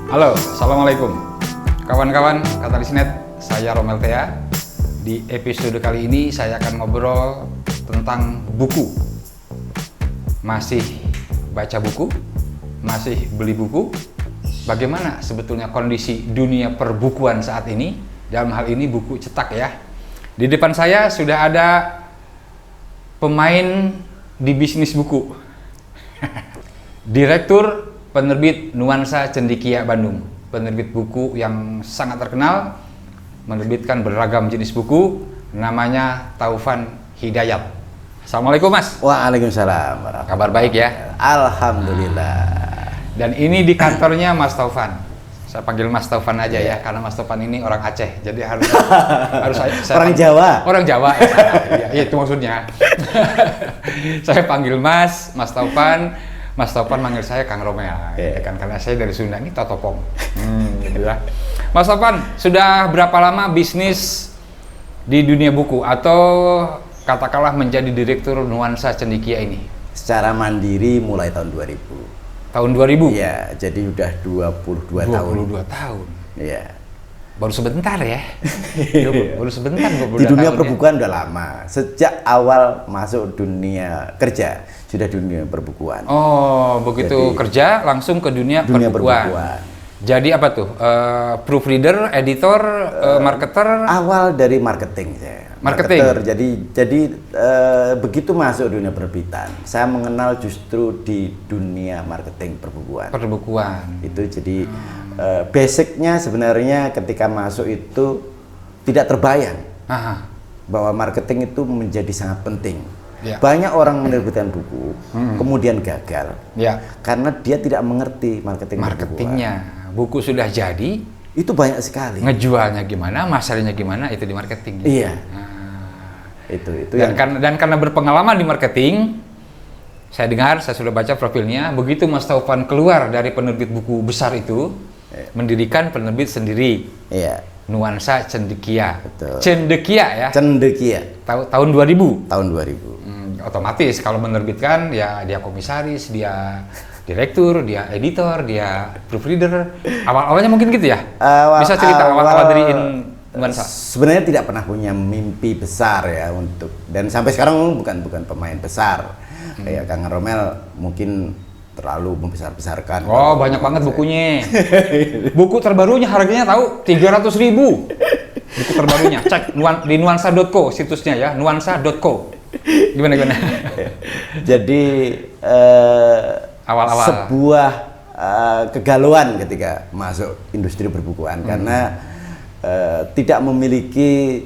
Halo, Assalamualaikum kawan-kawan Katalisnet, saya Romel Thea. Di episode kali ini saya akan ngobrol tentang buku. Masih baca buku? Masih beli buku? Bagaimana sebetulnya kondisi dunia perbukuan saat ini? Dalam hal ini buku cetak ya. Di depan saya sudah ada pemain di bisnis buku. Direktur penerbit Nuansa Cendekia Bandung, penerbit buku yang sangat terkenal, menerbitkan beragam jenis buku, namanya Taufan Hidayat. Assalamualaikum Mas. Waalaikumsalam. Kabar baik ya? Alhamdulillah. Dan ini di kantornya Mas Taufan. Saya panggil Mas Taufan aja ya, karena Mas Taufan ini orang Aceh, jadi harus saya Orang Jawa. Orang Jawa ya, itu maksudnya. Saya panggil Mas Taufan. Mas Taufan manggil saya Kang Romel, ya kan, karena saya dari Sunda, ini Totopong. Gitu ya. Mas Taufan, sudah berapa lama bisnis di dunia buku atau katakanlah menjadi direktur Nuansa Cendekia ini? Secara mandiri mulai tahun 2000. Tahun 2000? Iya, jadi udah 22 tahun. 22 tahun. Iya. Baru sebentar ya. Baru sebentar. Di dunia perbukuan udah lama. Sejak awal masuk dunia kerja sudah dunia perbukuan. Oh, begitu jadi, kerja langsung ke dunia perbukuan. Jadi apa tuh? Proofreader, editor, marketer? Awal dari marketing saya. Marketing. Marketer. Jadi begitu masuk dunia penerbitan, saya mengenal justru di dunia marketing perbukuan. Perbukuan. Itu jadi basicnya sebenarnya ketika masuk itu tidak terbayang. Aha. Bahwa marketing itu menjadi sangat penting. Ya. Banyak orang menerbitkan buku kemudian gagal karena dia tidak mengerti marketingnya. Buku sudah jadi, itu banyak sekali. Ngejualnya gimana, masarnya gimana, itu di marketing. Iya. Itu dan karena berpengalaman di marketing, saya dengar, saya sudah baca profilnya, begitu Mas Taufan keluar dari penerbit buku besar itu, mendirikan penerbit sendiri. Iya. Nuansa Cendekia. Betul. Cendekia ya. Cendekia. Tahun 2000. Tahun 2000. Otomatis kalau menerbitkan ya dia komisaris, dia direktur, dia editor, dia proofreader. Awalnya mungkin gitu ya. Bisa cerita awal dari Nuansa. Sebenarnya tidak pernah punya mimpi besar ya untuk, dan sampai sekarang bukan pemain besar. Ya Kang Romel mungkin terlalu membesar-besarkan. Oh, banyak banget bukunya. Buku terbarunya harganya tahu 300.000. Buku terbarunya. Cek di nuansa.co situsnya ya, nuansa.co. Gimana? Jadi awal-awal sebuah kegalauan ketika masuk industri perbukuan karena tidak memiliki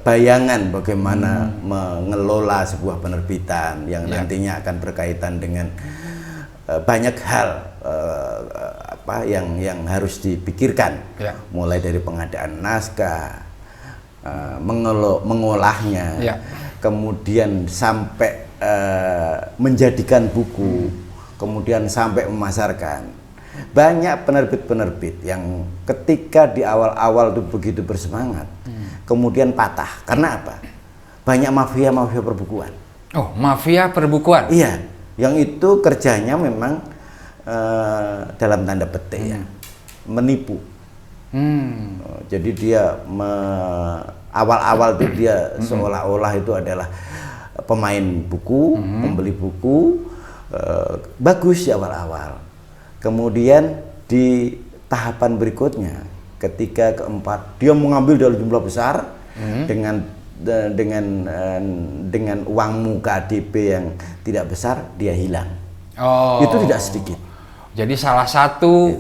bayangan bagaimana mengelola sebuah penerbitan yang nantinya akan berkaitan dengan banyak hal yang harus dipikirkan, mulai dari pengadaan naskah, mengolahnya, kemudian sampai menjadikan buku, kemudian sampai memasarkan. Banyak penerbit-penerbit yang ketika di awal-awal itu begitu bersemangat, kemudian patah. Karena apa? Banyak mafia-mafia perbukuan. Oh, mafia perbukuan? Iya, yang itu kerjanya memang dalam tanda petik ya, menipu. Jadi dia awal-awal itu dia seolah-olah itu adalah pemain buku, pembeli buku, bagus di awal-awal. Kemudian di tahapan berikutnya, ketika keempat, dia mengambil dalam jumlah besar dengan uang muka KDP yang tidak besar, dia hilang. Oh. Itu tidak sedikit. Jadi salah satu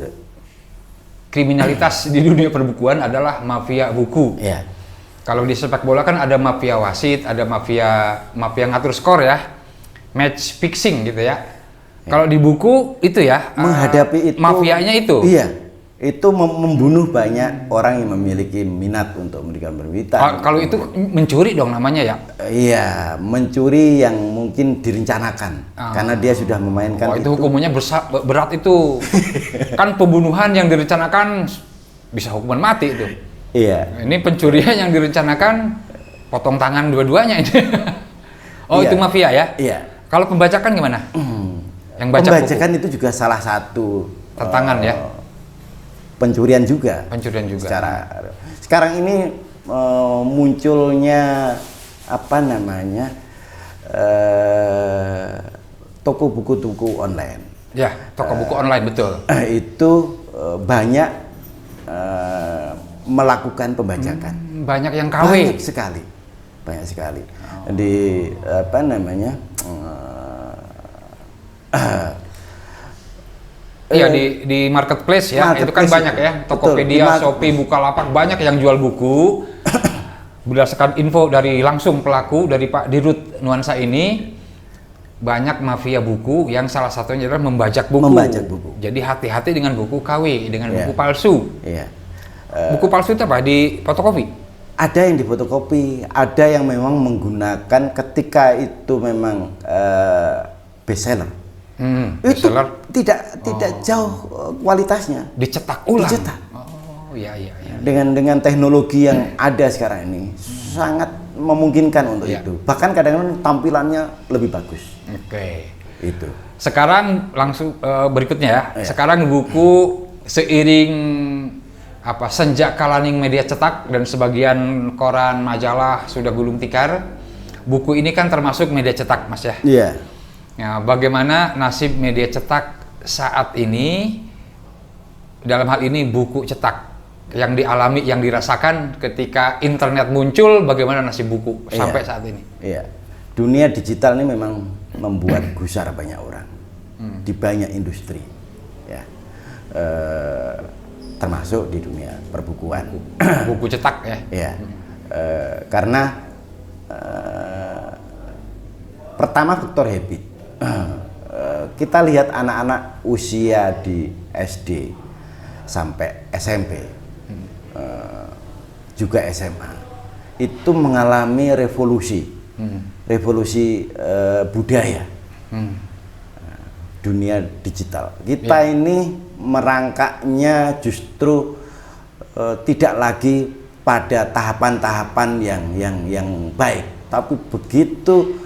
kriminalitas di dunia perbukuan adalah mafia buku. Ya. Kalau di sepak bola kan ada mafia wasit, ada mafia ngatur skor ya, match fixing gitu ya. Kalau di buku itu ya, menghadapi itu mafianya itu. Iya, itu membunuh banyak orang yang memiliki minat untuk memberikan penerbitan. Kalau itu mencuri dong namanya ya? Iya, mencuri yang mungkin direncanakan karena dia sudah memainkan. Itu hukumannya berat itu. Kan pembunuhan yang direncanakan bisa hukuman mati itu. Iya. Ini pencurian yang direncanakan potong tangan dua-duanya ini. Oh, iya. Itu mafia ya? Iya. Kalau pembajakan gimana? Yang baca pembajakan buku itu juga salah satu Tantangan ya. Pencurian juga. Pencurian juga. Sekarang ini munculnya apa namanya toko buku online. Ya, toko buku online betul. Itu banyak melakukan pembajakan. Banyak yang KW. Banyak sekali. Di apa namanya? Iya di marketplace ya, itu kan banyak ya, Tokopedia, Shopee, Bukalapak, banyak yang jual buku. Berdasarkan info dari langsung pelaku dari Pak Dirut Nuansa ini, banyak mafia buku yang salah satunya adalah membajak buku. Jadi hati-hati dengan buku KW, dengan buku palsu. Iya. Buku palsu itu apa? Di fotokopi? Ada yang difotokopi, ada yang memang menggunakan ketika itu memang bestseller. Itu tidak jauh kualitasnya. Dicetak ulang. Oh iya. Dengan teknologi yang ada sekarang ini sangat memungkinkan untuk itu. Bahkan kadang-kadang tampilannya lebih bagus. Oke. Itu. Sekarang langsung berikutnya ya. Sekarang buku seiring senja kalaning media cetak dan sebagian koran majalah sudah gulung tikar. Buku ini kan termasuk media cetak, Mas ya. Iya. Ya, bagaimana nasib media cetak saat ini dalam hal ini buku cetak yang dialami, yang dirasakan ketika internet muncul, bagaimana nasib buku sampai saat ini? Iya, dunia digital ini memang membuat gusar banyak orang di banyak industri, ya, termasuk di dunia perbukuan. Buku cetak ya? Iya, karena pertama faktor habit. Kita lihat anak-anak usia di SD sampai SMP, juga SMA, itu mengalami revolusi budaya, dunia digital. Kita ini merangkaknya justru tidak lagi pada tahapan-tahapan yang baik, tapi begitu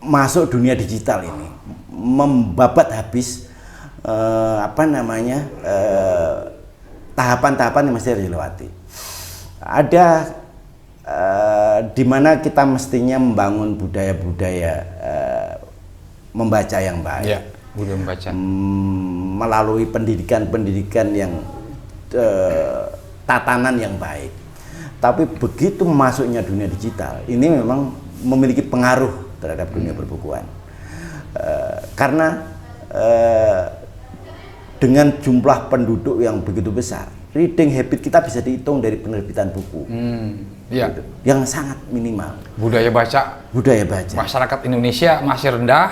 masuk dunia digital ini membabat habis tahapan-tahapan yang mesti dilewati. Ada di mana kita mestinya membangun budaya-budaya membaca yang baik, ya, budaya membaca, melalui pendidikan yang tatanan yang baik. Tapi begitu masuknya dunia digital, ini memang memiliki pengaruh terhadap dunia perbukuan. Karena dengan jumlah penduduk yang begitu besar, reading habit kita bisa dihitung dari penerbitan buku. Gitu. Yang sangat minimal. Budaya baca masyarakat Indonesia masih rendah.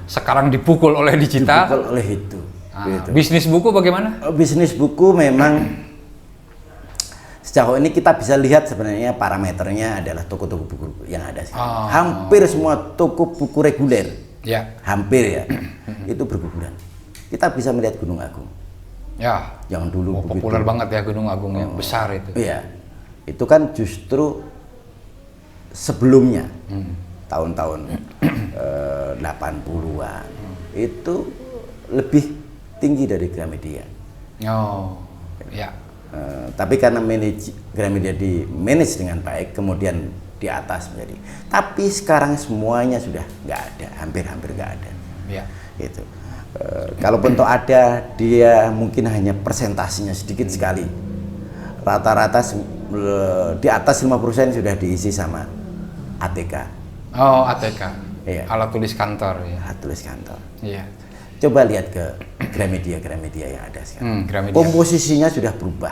Sekarang dipukul oleh digital. Itu. Gitu. Bisnis buku bagaimana? Bisnis buku memang sejauh ini kita bisa lihat sebenarnya parameternya adalah toko-toko buku yang ada sekarang. Hampir semua toko buku reguler, hampir ya, itu berguguran. Kita bisa melihat Gunung Agung. Ya. Yang dulu populer banget ya Gunung Agung yang besar itu. Iya. Itu kan justru sebelumnya tahun-tahun 80-an itu lebih tinggi dari Gramedia. Oh, ya. Tapi karena Gramedia di manage dengan baik, kemudian di atas menjadi. Tapi sekarang semuanya sudah nggak ada, hampir nggak ada. Ya. Gitu. Kalaupun toh ada, dia mungkin hanya persentasinya sedikit sekali. Rata-rata di atas 50% sudah diisi sama ATK. Oh, ATK. Iya. Alat tulis kantor ya. Alat tulis kantor. Iya. Coba lihat ke Gramedia yang ada sekarang. Komposisinya sudah berubah.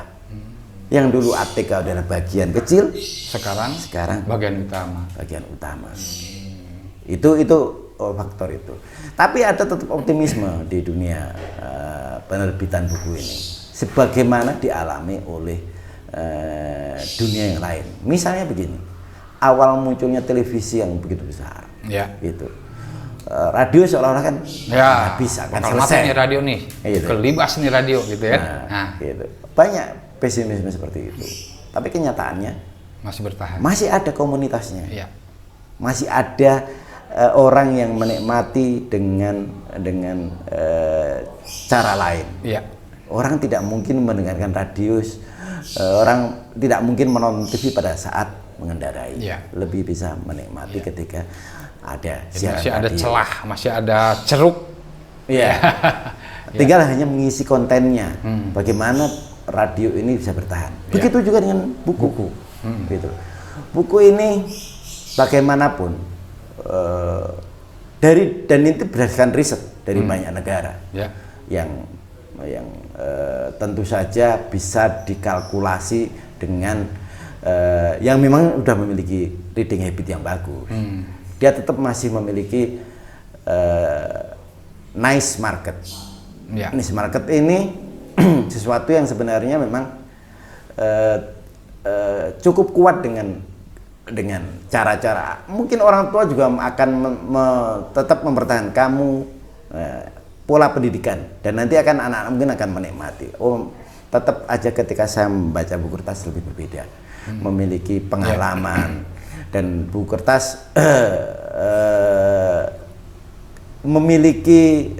Yang dulu ATK adalah bagian kecil, sekarang bagian utama. Itu faktor itu. Tapi ada tetap optimisme di dunia penerbitan buku ini, sebagaimana dialami oleh dunia yang lain. Misalnya begini, awal munculnya televisi yang begitu besar, gitu. Radio seolah-olah kan bisa akan selesai nih radio nih, gitu. Kelibas nih radio gitu ya. Gitu. Banyak pesimisme seperti itu, tapi kenyataannya masih bertahan. Masih ada komunitasnya, ya. Masih ada orang yang menikmati dengan cara lain. Iya. Orang tidak mungkin mendengarkan radio, orang tidak mungkin menonton TV pada saat mengendarai. Iya. Lebih bisa menikmati ketika ada Jadi siaran masih ada radio. celah, masih ada ceruk. Iya. Tinggal hanya mengisi kontennya. Bagaimana radio ini bisa bertahan. Begitu juga dengan buku. Gitu. Buku ini bagaimanapun dan itu berdasarkan riset dari banyak negara yang tentu saja bisa dikalkulasi dengan yang memang sudah memiliki reading habit yang bagus. Dia tetap masih memiliki niche market. Niche market ini sesuatu yang sebenarnya memang cukup kuat dengan cara-cara. Mungkin orang tua juga akan tetap mempertahankan kamu pola pendidikan, dan nanti anak-anak mungkin akan menikmati. Tetap aja ketika saya membaca buku kertas lebih berbeda, memiliki pengalaman, dan buku kertas memiliki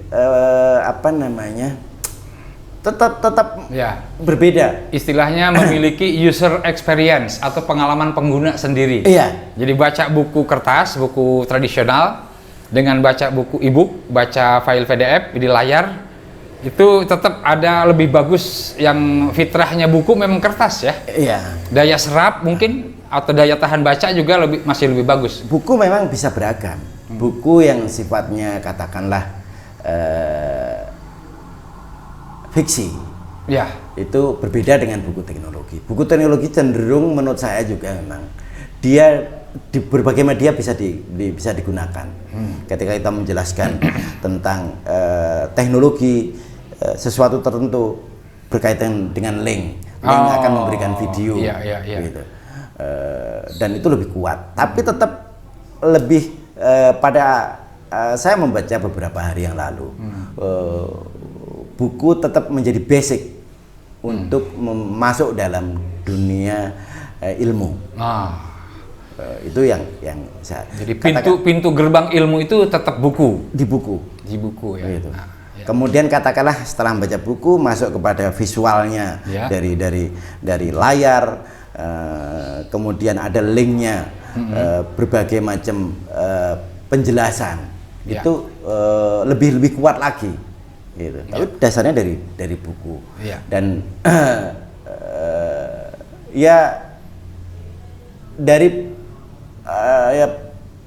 tetap berbeda. Istilahnya memiliki user experience atau pengalaman pengguna sendiri. Iya. Jadi baca buku kertas, buku tradisional, dengan baca buku e-book, baca file PDF di layar, itu tetap ada lebih bagus. Yang fitrahnya buku memang kertas ya. Iya. Daya serap mungkin atau daya tahan baca juga masih lebih bagus. Buku memang bisa beragam. Buku yang sifatnya katakanlah fiksi, ya, itu berbeda dengan buku teknologi. Buku teknologi cenderung menurut saya juga memang dia di berbagai media bisa digunakan. Ketika kita menjelaskan tentang teknologi sesuatu tertentu berkaitan dengan link akan memberikan video, gitu. Dan itu lebih kuat. Tapi tetap lebih pada saya membaca beberapa hari yang lalu. Buku tetap menjadi basic untuk masuk dalam dunia ilmu. Itu yang saya. Jadi pintu gerbang ilmu itu tetap buku. Di buku ya. Gitu. Kemudian katakanlah setelah membaca buku masuk kepada visualnya, dari layar, kemudian ada linknya, berbagai macam penjelasan. Itu lebih kuat lagi. Gitu. Tapi dasarnya dari buku. Dan dari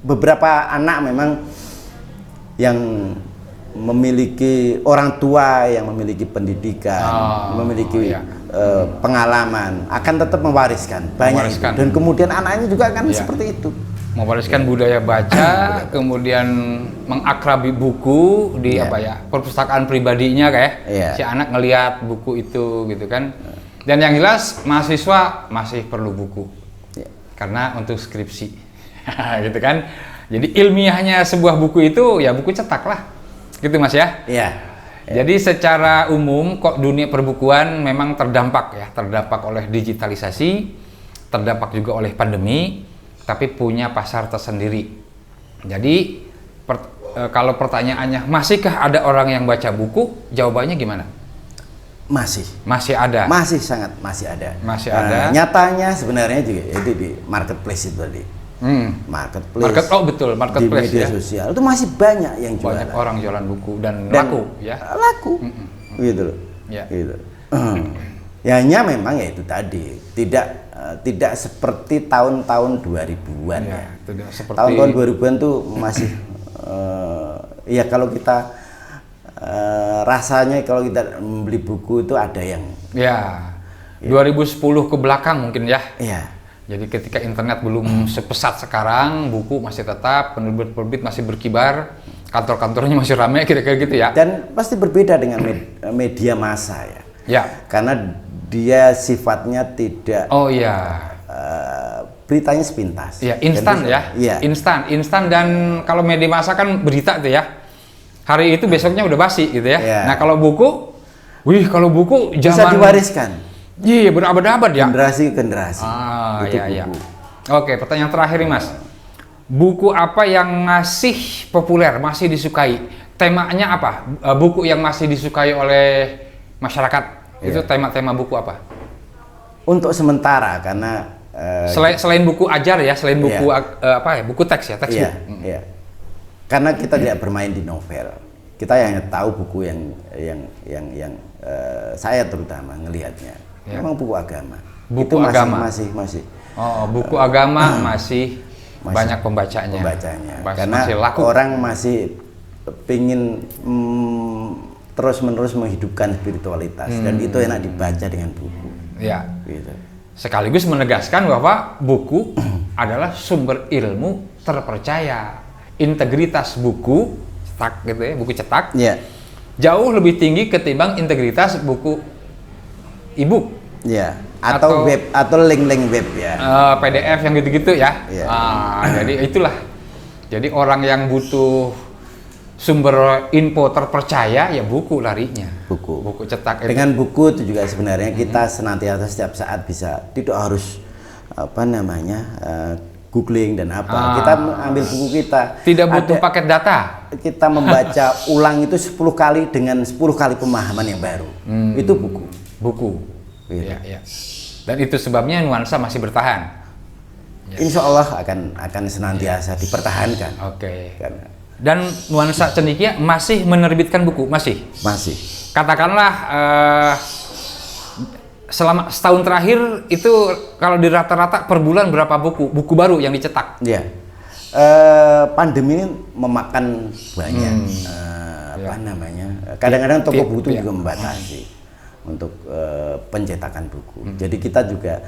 beberapa anak memang yang memiliki orang tua yang memiliki pendidikan, memiliki pengalaman, akan tetap mewariskan banyak itu. Dan kemudian anaknya juga akan seperti itu. Mewariskan budaya baca, kemudian mengakrabi buku di perpustakaan pribadinya si anak ngelihat buku itu gitu kan. Dan yang jelas mahasiswa masih perlu buku karena untuk skripsi gitu kan. Jadi ilmiahnya sebuah buku itu ya buku cetak lah gitu Mas ya. Jadi secara umum kok dunia perbukuan memang terdampak oleh digitalisasi, terdampak juga oleh pandemi, tapi punya pasar tersendiri. Jadi kalau pertanyaannya masihkah ada orang yang baca buku, jawabannya gimana? Masih ada. Masih ada. Nyatanya sebenarnya juga itu di marketplace itu tadi. Marketplace. Marketplace di media sosial itu masih banyak yang jualan. Banyak orang jualan buku dan laku ya. Laku. Gitu loh. Gitu. Ya hanya memang ya itu tadi tidak seperti tahun-tahun 2000-an ya. Tahun-tahun 2000-an tuh masih ya kalau kita rasanya kalau kita membeli buku itu ada yang 2010 ke belakang mungkin ya. Jadi ketika internet belum sepesat sekarang, buku masih tetap, penerbit masih berkibar, kantor-kantornya masih ramai kira-kira gitu ya. Dan pasti berbeda dengan media massa ya. Karena dia sifatnya tidak beritanya sepintas. Instan ya. Instan dan kalau media massa kan berita tuh ya. Hari itu besoknya udah basi gitu ya. Nah, kalau buku bisa diwariskan. Iya, berabad-abad ya. Generasi ke generasi. Oke, pertanyaan terakhir nih Mas. buku apa yang masih populer, masih disukai? Temanya apa? Buku yang masih disukai oleh masyarakat, itu tema-tema buku apa? Untuk sementara, karena selain buku ajar ya, selain buku buku teks ya, teks book. Iya. Karena kita tidak bermain di novel, kita hanya tahu buku yang saya terutama ngelihatnya, memang buku agama. Buku itu agama masih. Oh, buku agama masih banyak pembacanya. Karena masih laku. Orang masih pingin terus-menerus menghidupkan spiritualitas, dan itu enak dibaca dengan buku. Ya. Gitu. Sekaligus menegaskan bahwa buku adalah sumber ilmu terpercaya. Integritas buku cetak gitu ya, buku cetak jauh lebih tinggi ketimbang integritas buku e-book. Ya. Atau web atau link-link web ya. PDF yang gitu-gitu ya. Jadi itulah. Jadi orang yang butuh sumber info terpercaya ya buku larinya. Buku cetak itu. Dengan buku itu juga sebenarnya kita senantiasa setiap saat bisa, tidak harus googling dan apa. Kita ambil buku kita. Tidak butuh paket data. Kita membaca ulang itu 10 kali dengan 10 kali pemahaman yang baru. Itu buku. Gitu. Ya. Dan itu sebabnya nuansa masih bertahan. Insya Allah akan senantiasa dipertahankan. Oke. Dan nuansa cendekia masih menerbitkan buku, masih. Katakanlah selama setahun terakhir itu kalau di rata-rata per bulan berapa buku baru yang dicetak? Iya. Pandemi ini memakan banyak kadang-kadang toko buku juga membatasi untuk pencetakan buku. Jadi kita juga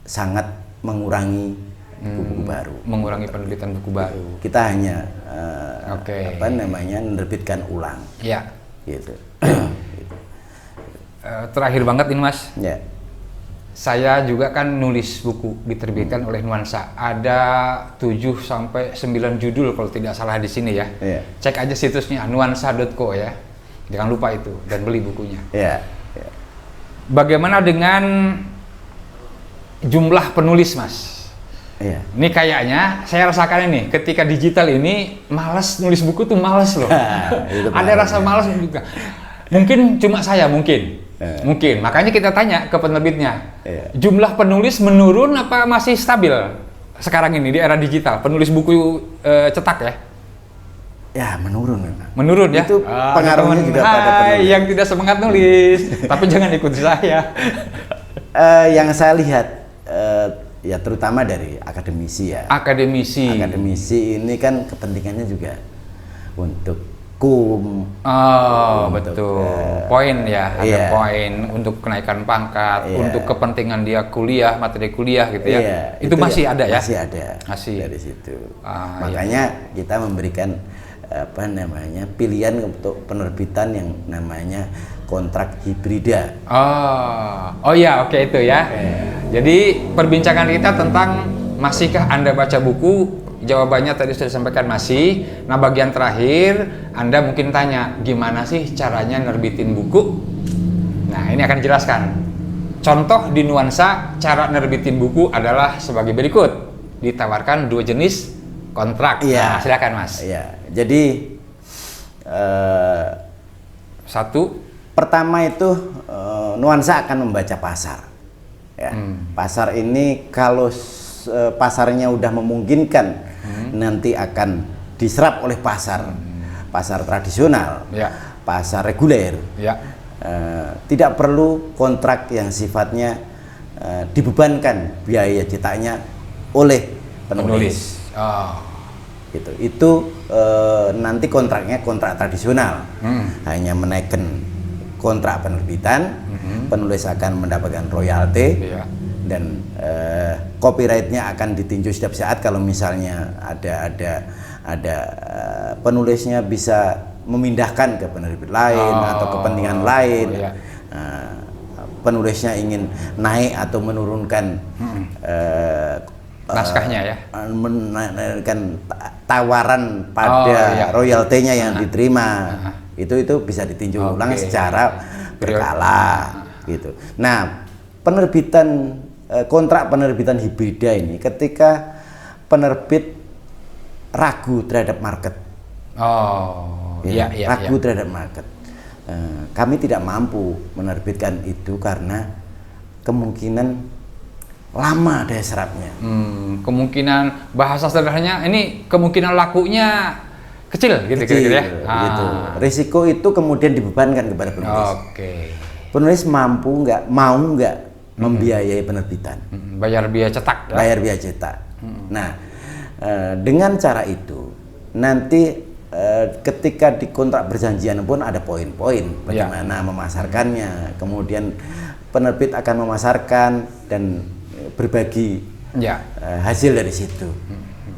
sangat mengurangi buku baru, mengurangi penerbitan buku baru. Kita hanya menerbitkan ulang. Ya. Gitu. Terakhir banget ini Mas. Ya. Saya juga kan nulis buku diterbitkan oleh Nuansa. Ada 7 sampai 9 judul kalau tidak salah di sini ya. Cek aja situsnya nuansa.co ya. Jangan lupa itu dan beli bukunya. Bagaimana dengan jumlah penulis, Mas? Ini kayaknya saya rasakan ini ketika digital ini malas nulis buku tuh malas loh. Ada rasa malas juga. Mungkin cuma saya mungkin. Makanya kita tanya ke penerbitnya. Jumlah penulis menurun apa masih stabil sekarang ini di era digital? Penulis buku cetak ya? Ya menurun memang. Menurun ya? Itu pengaruhnya juga pada penulis. Yang tidak semangat nulis, tapi jangan ikut saya. Yang saya lihat ya terutama dari akademisi ya. Akademisi ini kan kepentingannya juga untuk betul. Poin ya, ada poin untuk kenaikan pangkat, untuk kepentingan dia kuliah, materi kuliah gitu ya. Itu masih ada ya? Masih ada. Dari situ. Makanya kita memberikan pilihan untuk penerbitan yang namanya kontrak hibrida. Itu ya. Jadi perbincangan kita tentang masihkah Anda baca buku? Jawabannya tadi sudah disampaikan masih. Nah, bagian terakhir Anda mungkin tanya, gimana sih caranya nerbitin buku? Nah, ini akan dijelaskan. Contoh di Nuansa, cara nerbitin buku adalah sebagai berikut. Ditawarkan 2 jenis kontrak. Nah, silakan Mas. Jadi pertama itu Nuansa akan membaca pasar. Pasar ini kalau pasarnya udah memungkinkan, nanti akan diserap oleh pasar tradisional, pasar reguler. Tidak perlu kontrak yang sifatnya dibebankan biaya cetaknya oleh penulis. Gitu. Itu nanti kontraknya kontrak tradisional, hanya menaikkan kontrak penerbitan, penulis akan mendapatkan royalti, dan copyrightnya akan ditinjau setiap saat. Kalau misalnya ada penulisnya bisa memindahkan ke penerbit lain atau kepentingan lain, penulisnya ingin naik atau menurunkan naskahnya ya, menaikkan tawaran pada royaltinya yang diterima, itu bisa ditinjau ulang secara berkala gitu. Nah, penerbitan kontrak penerbitan hibrida ini ketika penerbit ragu terhadap market. Oh, Ya, iya, ragu iya. terhadap market. Kami tidak mampu menerbitkan itu karena kemungkinan lama daya serapnya. Kemungkinan bahasa sederhananya ini kemungkinan lakunya kecil gitu kira-kira ya. Gitu. Risiko itu kemudian dibebankan kepada penulis. Oke. Penulis mau nggak membiayai penerbitan, Bayar biaya cetak ya. bayar biaya cetak. Nah, dengan cara itu nanti ketika di kontrak perjanjian pun ada poin-poin bagaimana memasarkannya, kemudian penerbit akan memasarkan dan berbagi hasil dari situ.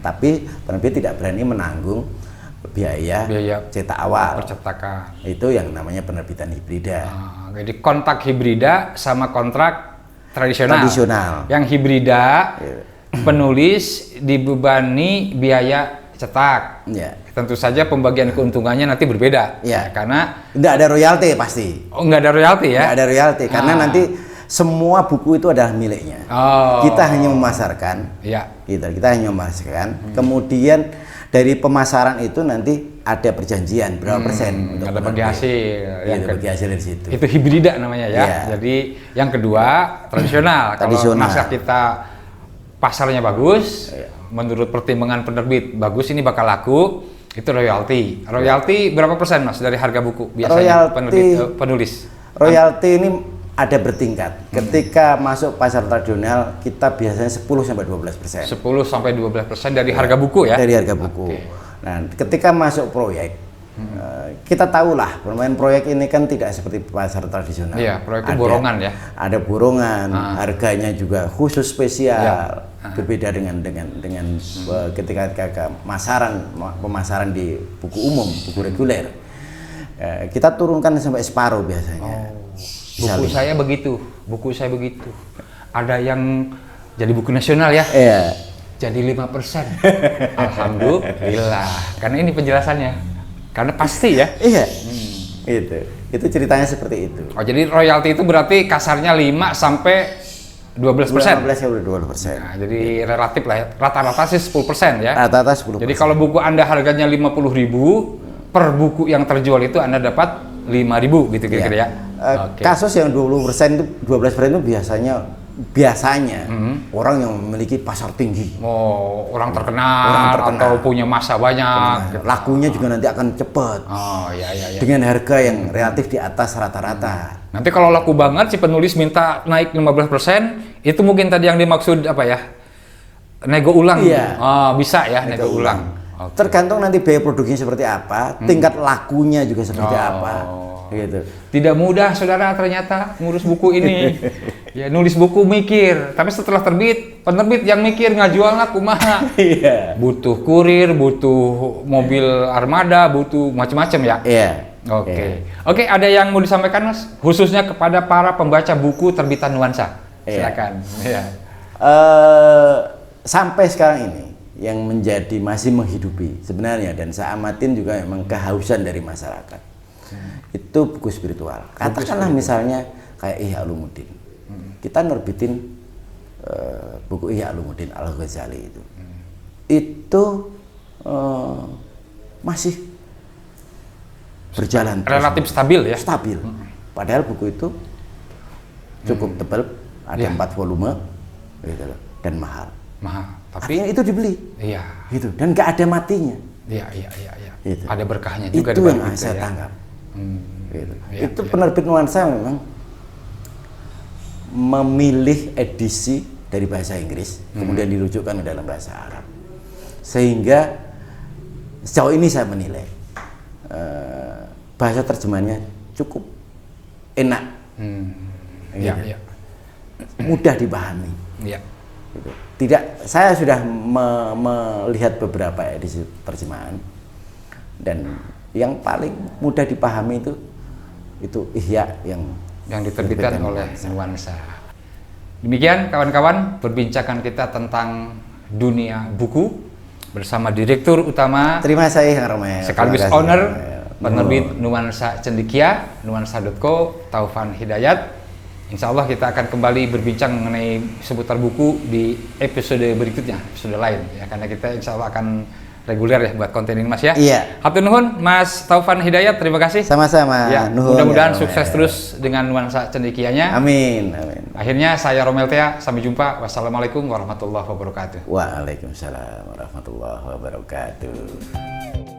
Tapi penerbit tidak berani menanggung biaya cetak awal. Percetakan. Itu yang namanya penerbitan hibrida. Jadi kontrak hibrida sama kontrak tradisional. Yang hibrida penulis dibebani biaya cetak. Ya. Tentu saja pembagian keuntungannya nanti berbeda. Ya. Karena Nggak ada royalti pasti. oh, nggak ada royalti ya. Nggak ada royalti karena nanti semua buku itu adalah miliknya. Kita hanya memasarkan. Kita hanya memasarkan. Kemudian dari pemasaran itu nanti ada perjanjian berapa persen untuk ada bagi hasil. Bagi hasil dari situ. Itu hibrida namanya ya. Jadi yang kedua tradisional. Kalau naskah kita pasarnya bagus, menurut pertimbangan penerbit bagus, ini bakal laku, itu royalti. Royalti berapa persen Mas dari harga buku biasanya penulis? Royalti ini ada bertingkat. Ketika masuk pasar tradisional kita biasanya 10-12%. 10-12% dari harga buku ya? Dari harga buku. Nah, ketika masuk proyek, kita tahulah bermain proyek ini kan tidak seperti pasar tradisional. Iya, proyek itu borongan ya. Ada borongan, harganya juga khusus spesial. Berbeda dengan ketika pemasaran di buku umum, buku reguler. Kita turunkan sampai separuh biasanya. Buku saya begitu. Ada yang jadi buku nasional ya? Iya. Jadi 5%. Alhamdulillah. Karena ini penjelasannya. Karena pasti ya. Iya. Itu ceritanya seperti itu. Oh, jadi royalti itu berarti kasarnya 5 sampai 12%. 12%. Nah, jadi relatif lah ya. Rata-rata sih 10% ya. Rata-rata 10%. Jadi kalau buku Anda harganya 50.000, per buku yang terjual itu Anda dapat 5.000 gitu kira-kira ya. Kasus yang 20% itu 12% itu biasanya orang yang memiliki pasar tinggi. Oh, orang terkenal atau punya masa banyak. Gitu. Lakunya juga nanti akan cepat. Oh, iya. Dengan harga yang relatif di atas rata-rata. Nanti kalau laku banget si penulis minta naik 15%, itu mungkin tadi yang dimaksud apa ya? Nego ulang. Iya. Oh, bisa ya nego ulang. Okay. Tergantung nanti biaya produksinya seperti apa, tingkat lakunya juga seperti apa. Gitu. Tidak mudah saudara ternyata ngurus buku ini. Ya nulis buku mikir, tapi setelah terbit, penerbit yang mikir ngajualnya kumaha. Iya. Butuh kurir, butuh mobil armada, butuh macam-macam ya. Iya. Oke, ada yang mau disampaikan Mas? Khususnya kepada para pembaca buku terbitan Nuansa. Silakan. Iya. Sampai sekarang ini yang menjadi masih menghidupi sebenarnya dan saya amatin juga memang kehausan dari masyarakat. Itu buku spiritual. Katakanlah misalnya kayak Ihya Ulumuddin. Kita nerbitin buku Ihya Ulumuddin Al-Ghazali itu. Itu masih berjalan relatif stabil ya. Stabil. Padahal buku itu cukup tebal, ada 4 volume gitu loh, dan mahal. Tapi artinya itu dibeli. Iya. Gitu. Dan nggak ada matinya. Iya. Gitu. Ada berkahnya juga. Itu yang saya tanggap. Gitu. Itu penerbit Nuansa memang memilih edisi dari bahasa Inggris, kemudian dirujukkan ke dalam bahasa Arab. Sehingga sejauh ini saya menilai bahasa terjemahannya cukup enak. Iya. Mudah dipahami. Iya. Gitu. Tidak, saya sudah melihat beberapa edisi terjemahan dan yang paling mudah dipahami itu Ihya yang diterbitkan oleh Nuansa. Demikian kawan-kawan perbincangan kita tentang dunia buku bersama Direktur Utama terima kasih Kang Romel sekaligus owner penerbit Nuansa Cendekia, nuansa.co, Taufan Hidayat. Insya Allah kita akan kembali berbincang mengenai seputar buku di episode berikutnya, episode lain ya, karena kita insya Allah akan reguler ya buat konten ini Mas ya. Iya. Hatur nuhun Mas Taufan Hidayat, terima kasih. Sama-sama. Ya, Nuhun mudah-mudahan ya, sukses Romel. terus dengan nuansa cendekianya. Amin, amin. Akhirnya saya Romel Tea, sampai jumpa. Wassalamualaikum warahmatullahi wabarakatuh. Waalaikumsalam warahmatullahi wabarakatuh.